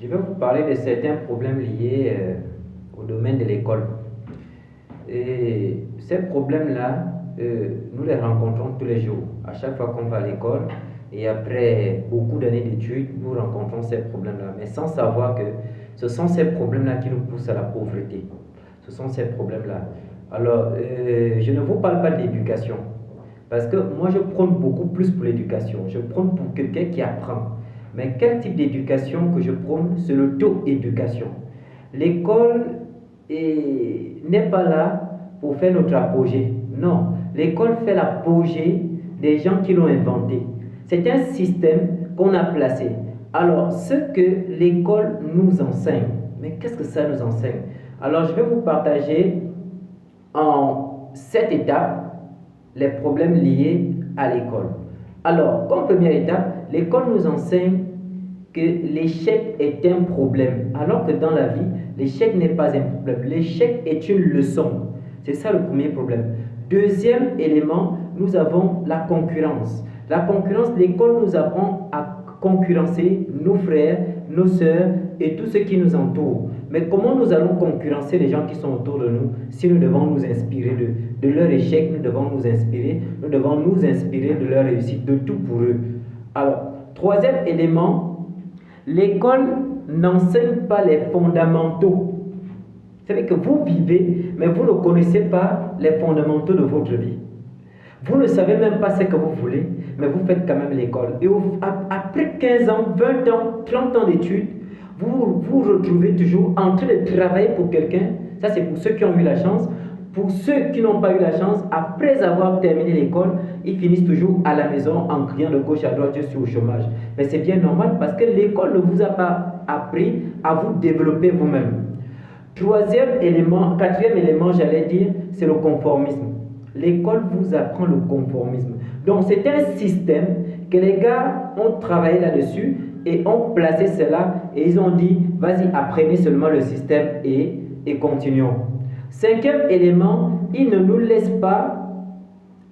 Je vais vous parler de certains problèmes liés au domaine de l'école. Et ces problèmes-là, nous les rencontrons tous les jours. À chaque fois qu'on va à l'école et après beaucoup d'années d'études, nous rencontrons ces problèmes-là. Mais sans savoir que ce sont ces problèmes-là qui nous poussent à la pauvreté. Ce sont ces problèmes-là. Alors, je ne vous parle pas de l'éducation. Parce que moi, je prône beaucoup plus pour l'éducation. Je prône pour quelqu'un qui apprend. Mais quel type d'éducation que je prône? C'est le taux éducation. L'école n'est pas là pour faire notre apogée. Non, l'école fait l'apogée des gens qui l'ont inventé. C'est un système qu'on a placé. Alors, ce que l'école nous enseigne, mais qu'est-ce que ça nous enseigne? Alors, je vais vous partager en 7 étapes les problèmes liés à l'école. Alors, comme première étape, l'école nous enseigne que l'échec est un problème, alors que dans la vie, l'échec n'est pas un problème. L'échec est une leçon. C'est ça le premier problème. Deuxième élément, nous avons la concurrence. La concurrence, l'école nous apprend à concurrencer nos frères, nos sœurs et tous ceux qui nous entourent. Mais comment nous allons concurrencer les gens qui sont autour de nous si nous devons nous inspirer de leur échec, nous devons nous inspirer de leur réussite, de tout pour eux. Alors, troisième élément, l'école n'enseigne pas les fondamentaux. C'est vrai que vous vivez, mais vous ne connaissez pas les fondamentaux de votre vie. Vous ne savez même pas ce que vous voulez, mais vous faites quand même l'école. Et après 15 ans, 20 ans, 30 ans d'études, vous vous retrouvez toujours en train de travailler pour quelqu'un. Ça, c'est pour ceux qui ont eu la chance. Pour ceux qui n'ont pas eu la chance, après avoir terminé l'école, ils finissent toujours à la maison en criant de gauche à droite, je suis au chômage. Mais c'est bien normal parce que l'école ne vous a pas appris à vous développer vous-même. Quatrième élément, j'allais dire, c'est le conformisme. L'école vous apprend le conformisme. Donc, c'est un système que les gars ont travaillé là-dessus et ont placé cela et ils ont dit, vas-y, apprenez seulement le système et continuons. Cinquième élément, il ne nous laisse pas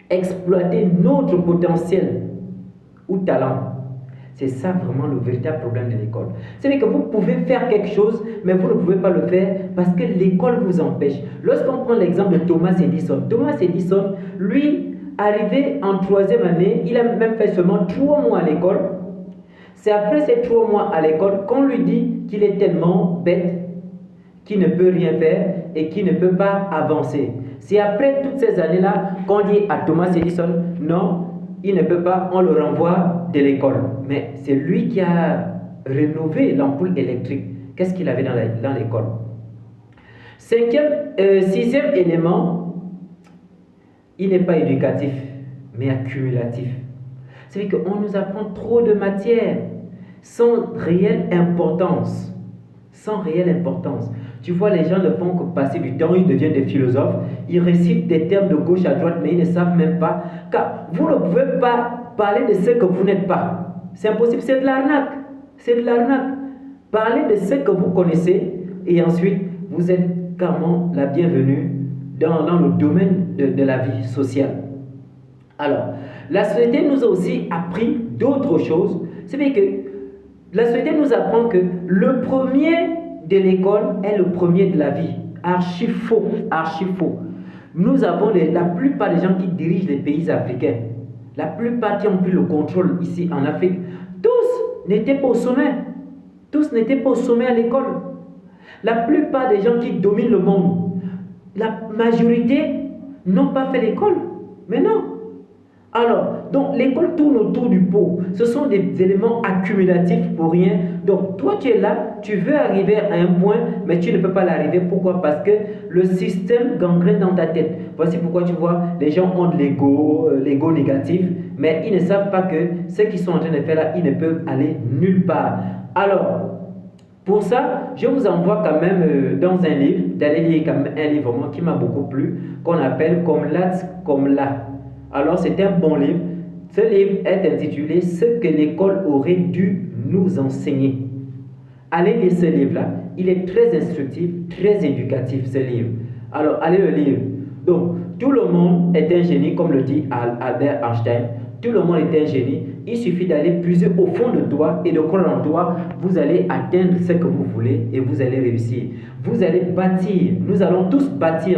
exploiter notre potentiel ou talent. C'est ça vraiment le véritable problème de l'école. C'est que vous pouvez faire quelque chose, mais vous ne pouvez pas le faire parce que l'école vous empêche. Lorsqu'on prend l'exemple de Thomas Edison, lui, arrivé en 3e année, il a même fait seulement 3 mois à l'école. C'est après ces 3 mois à l'école qu'on lui dit qu'il est tellement bête qu'il ne peut rien faire et qu'il ne peut pas avancer. C'est après toutes ces années-là qu'on dit à Thomas Edison, non, il ne peut pas, on le renvoie de l'école. Mais c'est lui qui a rénové l'ampoule électrique. Qu'est-ce qu'il avait dans l'école? Sixième élément, il n'est pas éducatif, mais accumulatif. C'est-à-dire qu'on nous apprend trop de matières sans réelle importance. Sans réelle importance. Tu vois, les gens ne font que passer du temps, ils deviennent des philosophes, ils récitent des termes de gauche à droite, mais ils ne savent même pas. Car vous ne pouvez pas parler de ce que vous n'êtes pas. C'est impossible, c'est de l'arnaque. C'est de l'arnaque. Parlez de ce que vous connaissez et ensuite, vous êtes carrément la bienvenue dans le domaine de la vie sociale. Alors, la société nous a aussi appris d'autres choses. C'est bien que la société nous apprend que le premier de l'école est le premier de la vie. Archi faux, archi faux. Nous avons la plupart des gens qui dirigent les pays africains, la plupart qui ont pris le contrôle ici en Afrique, tous n'étaient pas au sommet. Tous n'étaient pas au sommet à l'école. La plupart des gens qui dominent le monde, la majorité n'ont pas fait l'école. Mais non. Alors, donc l'école tourne autour du pot. Ce sont des éléments accumulatifs pour rien. Donc, toi, tu es là, tu veux arriver à un point, mais tu ne peux pas l'arriver. Pourquoi? Parce que le système gangrène dans ta tête. Voici pourquoi tu vois, les gens ont de l'ego négatif, mais ils ne savent pas que ce qu'ils sont en train de faire là, ils ne peuvent aller nulle part. Alors, pour ça, je vous envoie quand même dans un livre, d'aller lire quand même un livre qui m'a beaucoup plu, qu'on appelle Comme là, comme là. Alors, c'est un bon livre. Ce livre est intitulé « Ce que l'école aurait dû nous enseigner ». Allez lire ce livre-là. Il est très instructif, très éducatif, ce livre. Alors, allez le lire. Donc, tout le monde est un génie, comme le dit Albert Einstein. Tout le monde est un génie. il suffit d'aller puiser au fond de toi et de croire en toi. Vous allez atteindre ce que vous voulez et vous allez réussir. Vous allez bâtir. Nous allons tous bâtir